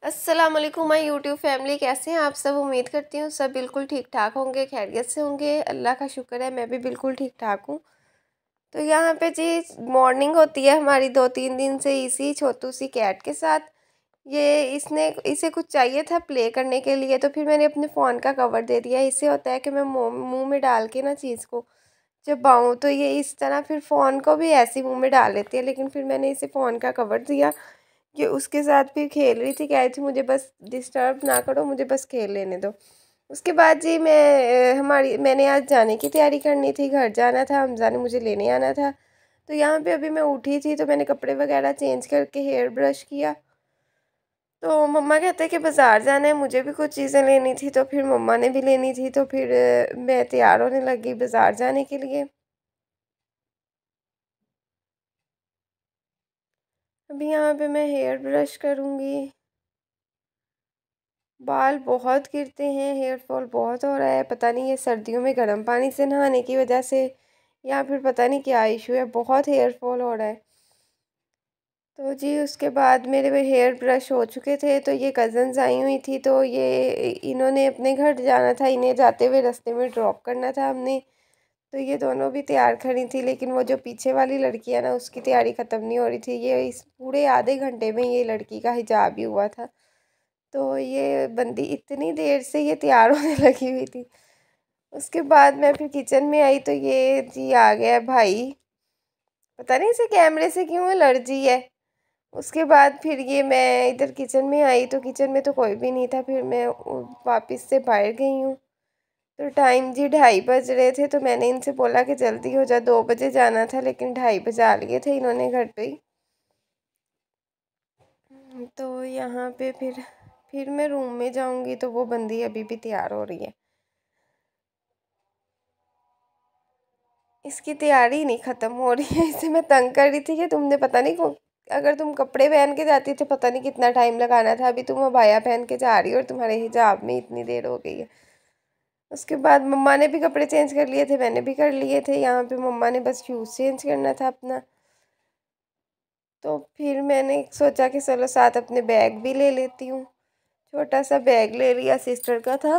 अस्सलाम वालेकुम my YouTube family, कैसे हैं आप सब। उम्मीद करती हूँ सब बिल्कुल ठीक ठाक होंगे, खैरियत से होंगे। अल्लाह का शुक्र है मैं भी बिल्कुल ठीक ठाक हूँ। तो यहाँ पे जी मॉर्निंग होती है हमारी 2-3 दिन से इसी छोटू सी कैट के साथ। ये इसने इसे कुछ चाहिए था प्ले करने के लिए, तो फिर मैंने अपने फ़ोन का कवर दे दिया। इससे होता है कि मैं मुँह में डाल के ना चीज़ को चबाऊँ तो ये इस तरह फिर फ़ोन को भी ऐसे ही मुँह में डाल लेती है, लेकिन फिर मैंने इसे फ़ोन का कवर दिया कि उसके साथ फिर खेल रही थी। कह रही थी मुझे बस डिस्टर्ब ना करो, मुझे बस खेल लेने दो। उसके बाद जी मैंने आज जाने की तैयारी करनी थी, घर जाना था, हमज़ा ने मुझे लेने आना था। तो यहाँ पे अभी मैं उठी थी तो मैंने कपड़े वगैरह चेंज करके हेयर ब्रश किया। तो मम्मा कहते हैं कि बाज़ार जाना है, मुझे भी कुछ चीज़ें लेनी थी तो फिर मम्मा ने भी लेनी थी, तो फिर मैं तैयार होने लगी बाज़ार जाने के लिए। अभी यहाँ पे मैं हेयर ब्रश करूँगी। बाल बहुत गिरते हैं, हेयर फॉल बहुत हो रहा है। पता नहीं ये सर्दियों में गर्म पानी से नहाने की वजह से या फिर पता नहीं क्या इशू है, बहुत हेयर फॉल हो रहा है। तो जी उसके बाद मेरे में हेयर ब्रश हो चुके थे, तो ये कज़न्स आई हुई थी, तो ये इन्होंने अपने घर जाना था, इन्हें जाते हुए रास्ते में ड्रॉप करना था हमने। तो ये दोनों भी तैयार खड़ी थी, लेकिन वो जो पीछे वाली लड़की है ना, उसकी तैयारी ख़त्म नहीं हो रही थी। ये इस पूरे आधे घंटे में ये लड़की का हिजाब ही हुआ था। तो ये बंदी इतनी देर से ये तैयार होने लगी हुई थी। उसके बाद मैं फिर किचन में आई तो ये जी आ गया भाई, पता नहीं इसे कैमरे से क्यों एलर्जी है। उसके बाद फिर ये मैं इधर किचन में आई तो किचन में तो कोई भी नहीं था, फिर मैं वापस से बाहर गई हूँ। तो टाइम जी 2:30 बज रहे थे, तो मैंने इनसे बोला कि जल्दी हो जा, 2 बजे जाना था, लेकिन 2:30 बजा लिए थे इन्होंने घर पे ही। तो यहाँ पे फिर मैं रूम में जाऊँगी तो वो बंदी अभी भी तैयार हो रही है। इसकी तैयारी नहीं ख़त्म हो रही है। इसे मैं तंग कर रही थी कि तुमने पता नहीं अगर तुम कपड़े पहन के जाती तो पता नहीं कितना टाइम लगाना था, अभी तुम अबाया पहन के जा रही हो और तुम्हारे हिजाब में इतनी देर हो गई है। उसके बाद मम्मा ने भी कपड़े चेंज कर लिए थे, मैंने भी कर लिए थे। यहाँ पे मम्मा ने बस शूज़ चेंज करना था अपना। तो फिर मैंने सोचा कि चलो साथ अपने बैग भी ले लेती हूँ। छोटा सा बैग ले लिया, सिस्टर का था।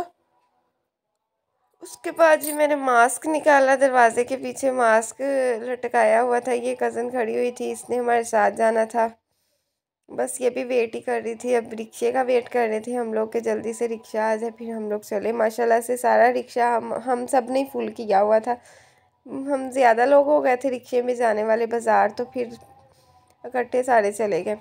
उसके बाद जी मैंने मास्क निकाला, दरवाजे के पीछे मास्क लटकाया हुआ था। ये कज़न खड़ी हुई थी, इसने हमारे साथ जाना था। बस ये भी वेट ही कर रही थी, अब रिक्शे का वेट कर रहे थे हम लोग के जल्दी से रिक्शा आ जाए फिर हम लोग चले। माशाल्लाह से सारा रिक्शा हम सब ने फुल किया हुआ था। हम ज़्यादा लोग हो गए थे रिक्शे में जाने वाले बाज़ार, तो फिर इकट्ठे सारे चले गए।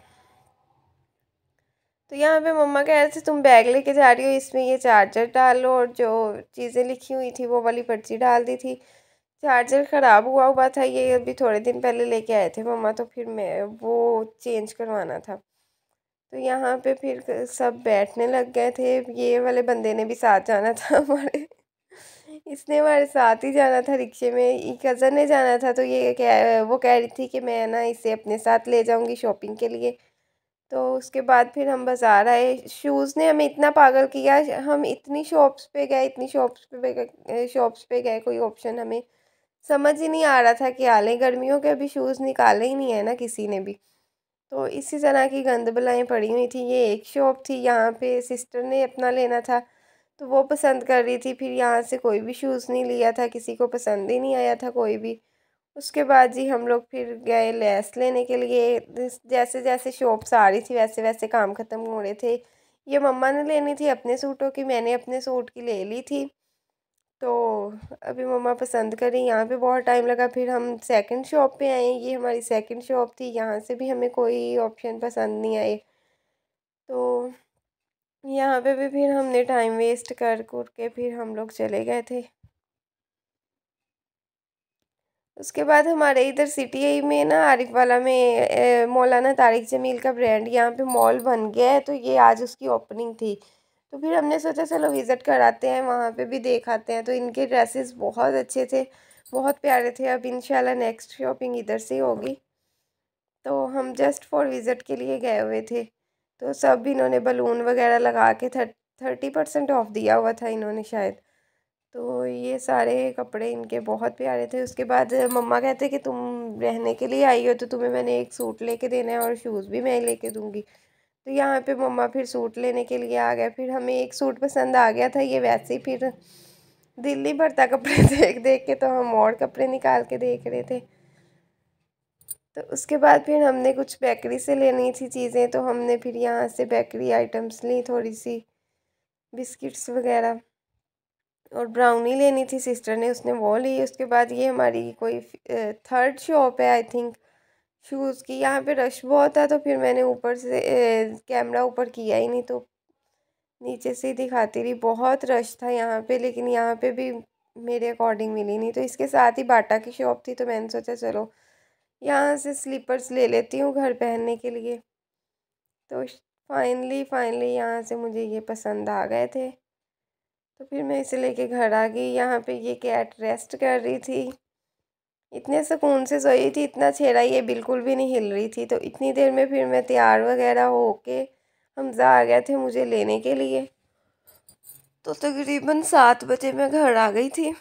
तो यहाँ पे मम्मा कह रहे थे तुम बैग लेके जा रही हो, इसमें ये चार्जर डाल लो, और जो चीज़ें लिखी हुई थी वो वाली पर्ची डाल दी थी। चार्जर ख़राब हुआ हुआ था, ये अभी थोड़े दिन पहले लेके आए थे मम्मा, तो फिर मैं वो चेंज करवाना था। तो यहाँ पे फिर सब बैठने लग गए थे। ये वाले बंदे ने भी साथ जाना था हमारे। इसने हमारे साथ ही जाना था रिक्शे में, कज़न ने जाना था। तो वो कह रही थी कि मैं ना इसे अपने साथ ले जाऊंगी शॉपिंग के लिए। तो उसके बाद फिर हम बाज़ार आए। शूज़ ने हमें इतना पागल किया, हम इतनी शॉप्स पे गए, इतनी शॉप्स पे गए, कोई ऑप्शन हमें समझ ही नहीं आ रहा था कि लें। गर्मियों के अभी शूज़ निकाले ही नहीं है ना किसी ने भी। तो इसी तरह की गंद बलाएँ पड़ी हुई थी। ये एक शॉप थी, यहाँ पे सिस्टर ने अपना लेना था तो वो पसंद कर रही थी। फिर यहाँ से कोई भी शूज़ नहीं लिया था, किसी को पसंद ही नहीं आया था कोई भी। उसके बाद जी हम लोग फिर गए लेस लेने के लिए। जैसे जैसे शॉप्स आ रही थी वैसे वैसे काम ख़त्म हो रहे थे। ये मम्मा ने लेनी थी अपने सूटों की, मैंने अपने सूट की ले ली थी। तो अभी मम्मा पसंद करी, यहाँ पे बहुत टाइम लगा। फिर हम सेकंड शॉप पे आए, ये हमारी सेकंड शॉप थी, यहाँ से भी हमें कोई ऑप्शन पसंद नहीं आए। तो यहाँ पे भी फिर हमने टाइम वेस्ट कर के फिर हम लोग चले गए थे। उसके बाद हमारे इधर सिटी में ना आरिफ वाला में मौलाना तारिक जमील का ब्रांड यहाँ पे मॉल बन गया है, तो ये आज उसकी ओपनिंग थी। तो फिर हमने सोचा चलो विज़िट कराते हैं, वहाँ पे भी देख आते हैं। तो इनके ड्रेसेस बहुत अच्छे थे, बहुत प्यारे थे। अब इंशाल्लाह नेक्स्ट शॉपिंग इधर से होगी। तो हम जस्ट फॉर विज़िट के लिए गए हुए थे। तो सब इन्होंने बलून वगैरह लगा के 30% ऑफ दिया हुआ था इन्होंने शायद। तो ये सारे कपड़े इनके बहुत प्यारे थे। उसके बाद मम्मा कहते कि तुम रहने के लिए आई हो तो तुम्हें मैंने एक सूट लेके देना है और शूज़ भी मैं लेके दूँगी। तो यहाँ पे मम्मा फिर सूट लेने के लिए आ गए। फिर हमें एक सूट पसंद आ गया था, ये वैसे ही फिर दिल नहीं भरता कपड़े देख देख के, तो हम और कपड़े निकाल के देख रहे थे। तो उसके बाद फिर हमने कुछ बेकरी से लेनी थी चीज़ें, तो हमने फिर यहाँ से बेकरी आइटम्स ली, थोड़ी सी बिस्किट्स वगैरह, और ब्राउनी लेनी थी सिस्टर ने, उसने वो ली। उसके बाद ये हमारी कोई थर्ड शॉप है आई थिंक शूज़ की। यहाँ पे रश बहुत था, तो फिर मैंने ऊपर से कैमरा ऊपर किया ही नहीं, तो नीचे से ही दिखाती रही। बहुत रश था यहाँ पे, लेकिन यहाँ पे भी मेरे अकॉर्डिंग मिली नहीं। तो इसके साथ ही बाटा की शॉप थी, तो मैंने सोचा चलो यहाँ से स्लीपर्स ले लेती हूँ घर पहनने के लिए। तो फाइनली यहाँ से मुझे ये पसंद आ गए थे, तो फिर मैं इसे लेके घर आ गई। यहाँ पे ये कैट रेस्ट कर रही थी, इतने सुकून से सोई थी, इतना छेड़ा ये बिल्कुल भी नहीं हिल रही थी। तो इतनी देर में फिर मैं तैयार वगैरह होके हमज़ा आ गए थे मुझे लेने के लिए। तो तकरीबन 7 बजे मैं घर आ गई थी।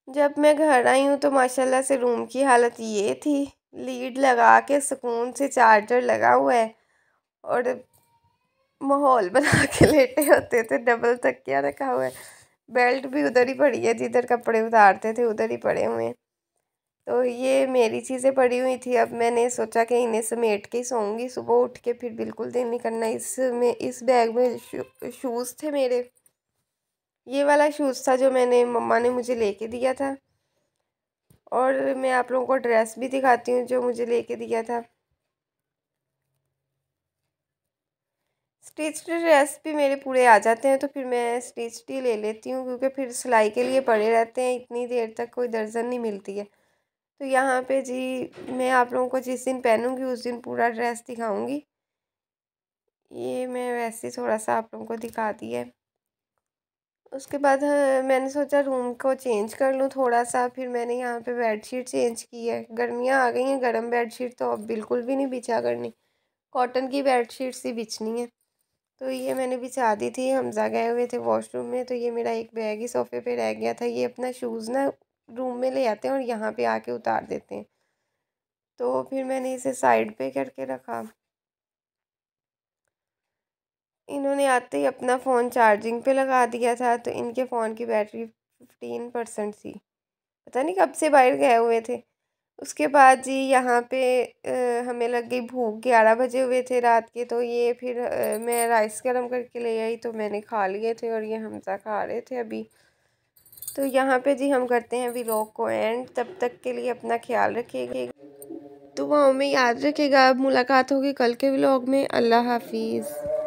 जब मैं घर आई हूँ तो माशाल्लाह से रूम की हालत ये थी, लीड लगा के सुकून से चार्जर लगा हुआ है और माहौल बना के लेटे होते थे, डबल तकिया रखा हुआ है, बेल्ट भी उधर ही पड़ी है, जिधर कपड़े उतारते थे उधर ही पड़े हुए हैं। तो ये मेरी चीज़ें पड़ी हुई थी। अब मैंने सोचा कि इन्हें समेट के ही सोऊंगी, सुबह उठ के फिर बिल्कुल दिन नहीं करना। इस बैग में शूज़ थे मेरे, ये वाला शूज़ था जो मैंने मम्मा ने मुझे लेके दिया था, और मैं आप लोगों को ड्रेस भी दिखाती हूँ जो मुझे लेके दिया था। स्टिच्ड ड्रेस भी मेरे पूरे आ जाते हैं, तो फिर मैं स्टिच्ड ही ले लेती हूँ, क्योंकि फिर सिलाई के लिए पड़े रहते हैं, इतनी देर तक कोई दर्जन नहीं मिलती है। तो यहाँ पे जी मैं आप लोगों को जिस दिन पहनूंगी उस दिन पूरा ड्रेस दिखाऊंगी। ये मैं वैसे थोड़ा सा आप लोगों को दिखा दी है। उसके बाद मैंने सोचा रूम को चेंज कर लूँ थोड़ा सा। फिर मैंने यहाँ पे बेडशीट चेंज की है, गर्मियाँ आ गई हैं, गर्म बेडशीट तो अब बिल्कुल भी नहीं बिछा करनी, कॉटन की बेडशीट ही बिछनी है। तो ये मैंने बिछा दी थी, हमजा गए हुए थे वॉशरूम में, तो ये मेरा एक बैग ही सोफ़े पे रह गया था। ये अपना शूज़ ना रूम में ले आते हैं और यहाँ पे आके उतार देते हैं, तो फिर मैंने इसे साइड पे करके रखा। इन्होंने आते ही अपना फ़ोन चार्जिंग पे लगा दिया था, तो इनके फ़ोन की बैटरी 15% थी, पता नहीं कब से बाहर गए हुए थे। उसके बाद जी यहाँ पे हमें लग गई भूख, 11 बजे हुए थे रात के। तो ये फिर मैं राइस गर्म करके ले आई, तो मैंने खा लिए थे और ये हमजा खा रहे थे अभी। तो यहाँ पे जी हम करते हैं व्लॉग को एंड। तब तक के लिए अपना ख्याल रखिएगा, दुआओं में याद रखिएगा। अब मुलाकात होगी कल के व्लॉग में। अल्लाह हाफिज़।